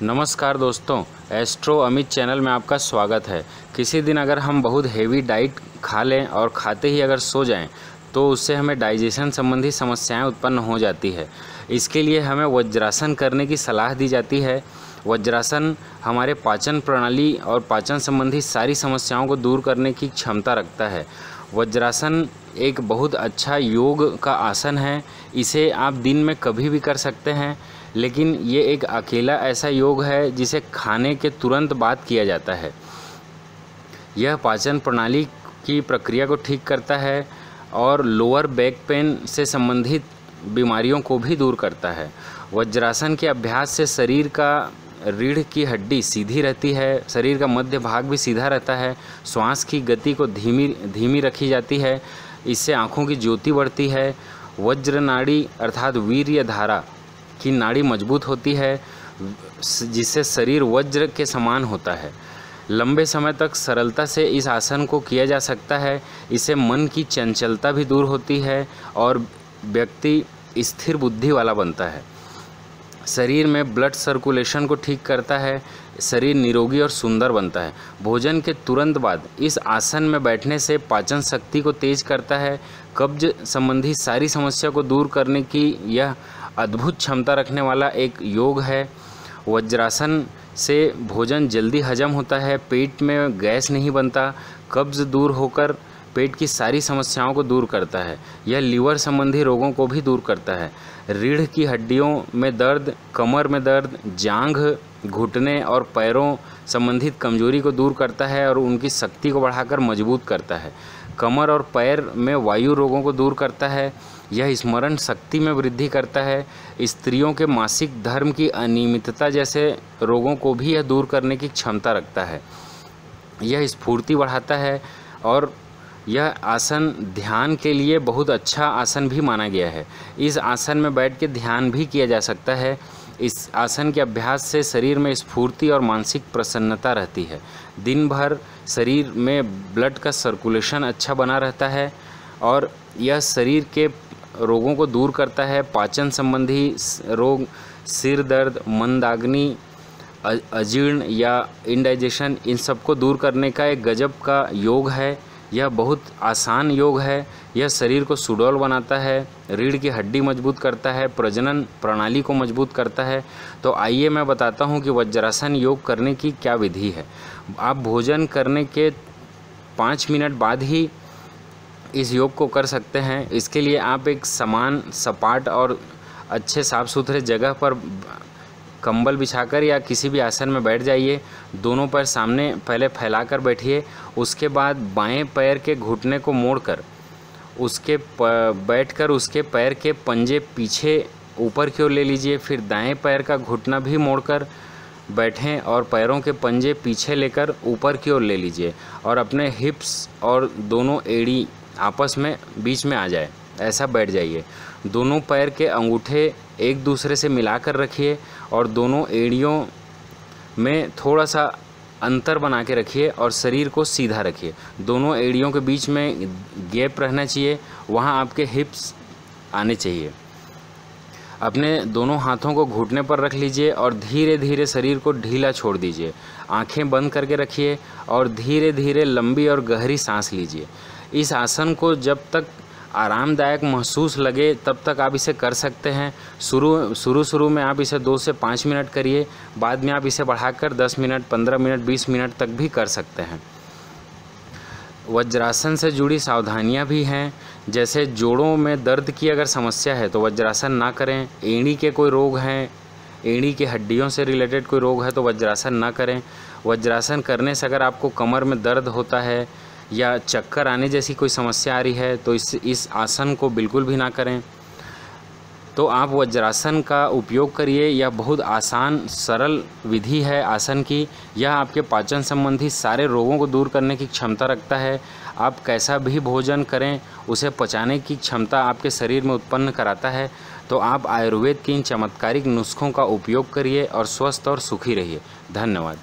नमस्कार दोस्तों, astro Amit channel में आपका स्वागत है। किसी दिन अगर हम बहुत हेवी डाइट खा लें और खाते ही अगर सो जाएं तो उससे हमें डाइजेशन संबंधी समस्याएं उत्पन्न हो जाती है। इसके लिए हमें वज्रासन करने की सलाह दी जाती है। वज्रासन हमारे पाचन प्रणाली और पाचन संबंधी सारी समस्याओं को दूर करने की क्षमता रखता है। वज्रासन एक बहुत अच्छा योग का आसन है। इसे आप दिन में कभी भी कर सकते हैं, लेकिन ये एक अकेला ऐसा योग है जिसे खाने के तुरंत बाद किया जाता है। यह पाचन प्रणाली की प्रक्रिया को ठीक करता है और लोअर बैक पेन से संबंधित बीमारियों को भी दूर करता है। वज्रासन के अभ्यास से शरीर का रीढ़ की हड्डी सीधी रहती है, शरीर का मध्य भाग भी सीधा रहता है, श्वास की गति को धीमी रखी जाती है। इससे आँखों की ज्योति बढ़ती है। वज्र नाड़ी अर्थात वीर्य धारा की नाड़ी मजबूत होती है, जिससे शरीर वज्र के समान होता है। लंबे समय तक सरलता से इस आसन को किया जा सकता है। इससे मन की चंचलता भी दूर होती है और व्यक्ति स्थिर बुद्धि वाला बनता है। शरीर में ब्लड सर्कुलेशन को ठीक करता है। शरीर निरोगी और सुंदर बनता है। भोजन के तुरंत बाद इस आसन में बैठने से पाचन शक्ति को तेज करता है। कब्ज संबंधी सारी समस्या को दूर करने की यह अद्भुत क्षमता रखने वाला एक योग है। वज्रासन से भोजन जल्दी हजम होता है, पेट में गैस नहीं बनता, कब्ज दूर होकर पेट की सारी समस्याओं को दूर करता है। यह लीवर संबंधी रोगों को भी दूर करता है। रीढ़ की हड्डियों में दर्द, कमर में दर्द, जांघ, घुटने और पैरों संबंधित कमजोरी को दूर करता है और उनकी शक्ति को बढ़ाकर मजबूत करता है। कमर और पैर में वायु रोगों को दूर करता है। यह स्मरण शक्ति में वृद्धि करता है। स्त्रियों के मासिक धर्म की अनियमितता जैसे रोगों को भी यह दूर करने की क्षमता रखता है। यह स्फूर्ति बढ़ाता है और यह आसन ध्यान के लिए बहुत अच्छा आसन भी माना गया है। इस आसन में बैठ के ध्यान भी किया जा सकता है। इस आसन के अभ्यास से शरीर में स्फूर्ति और मानसिक प्रसन्नता रहती है। दिन भर शरीर में ब्लड का सर्कुलेशन अच्छा बना रहता है और यह शरीर के रोगों को दूर करता है। पाचन संबंधी रोग, सिर दर्द, मंदाग्नि, अजीर्ण या इंडाइजेशन, इन सबको दूर करने का एक गजब का योग है। यह बहुत आसान योग है। यह शरीर को सुडौल बनाता है, रीढ़ की हड्डी मजबूत करता है, प्रजनन प्रणाली को मजबूत करता है। तो आइए मैं बताता हूँ कि वज्रासन योग करने की क्या विधि है। आप भोजन करने के 5 मिनट बाद ही इस योग को कर सकते हैं। इसके लिए आप एक समान, सपाट और अच्छे साफ़ सुथरे जगह पर कंबल बिछाकर या किसी भी आसन में बैठ जाइए। दोनों पैर सामने पहले फैलाकर बैठिए। उसके बाद बाएं पैर के घुटने को मोड़कर बैठकर उसके पैर के पंजे पीछे ऊपर की ओर ले लीजिए। फिर दाएं पैर का घुटना भी मोड़कर बैठें और पैरों के पंजे पीछे लेकर ऊपर की ओर ले लीजिए और अपने हिप्स और दोनों एड़ी आपस में बीच में आ जाए, ऐसा बैठ जाइए। दोनों पैर के अंगूठे एक दूसरे से मिलाकर रखिए और दोनों एड़ियों में थोड़ा सा अंतर बना के रखिए और शरीर को सीधा रखिए। दोनों एड़ियों के बीच में गैप रहना चाहिए, वहाँ आपके हिप्स आने चाहिए। अपने दोनों हाथों को घुटने पर रख लीजिए और धीरे धीरे शरीर को ढीला छोड़ दीजिए। आंखें बंद करके रखिए और धीरे धीरे लंबी और गहरी सांस लीजिए। इस आसन को जब तक आरामदायक महसूस लगे तब तक आप इसे कर सकते हैं। शुरू में आप इसे 2 से 5 मिनट करिए, बाद में आप इसे बढ़ाकर 10 मिनट, 15 मिनट, 20 मिनट तक भी कर सकते हैं। वज्रासन से जुड़ी सावधानियां भी हैं, जैसे जोड़ों में दर्द की अगर समस्या है तो वज्रासन ना करें। एड़ी के कोई रोग हैं, एड़ी की हड्डियों से रिलेटेड कोई रोग है तो वज्रासन ना करें। वज्रासन करने से अगर आपको कमर में दर्द होता है या चक्कर आने जैसी कोई समस्या आ रही है तो इस आसन को बिल्कुल भी ना करें। तो आप वज्रासन का उपयोग करिए। यह बहुत आसान सरल विधि है आसन की। यह आपके पाचन संबंधी सारे रोगों को दूर करने की क्षमता रखता है। आप कैसा भी भोजन करें उसे पचाने की क्षमता आपके शरीर में उत्पन्न कराता है। तो आप आयुर्वेद के इन चमत्कारिक नुस्खों का उपयोग करिए और स्वस्थ और सुखी रहिए। धन्यवाद।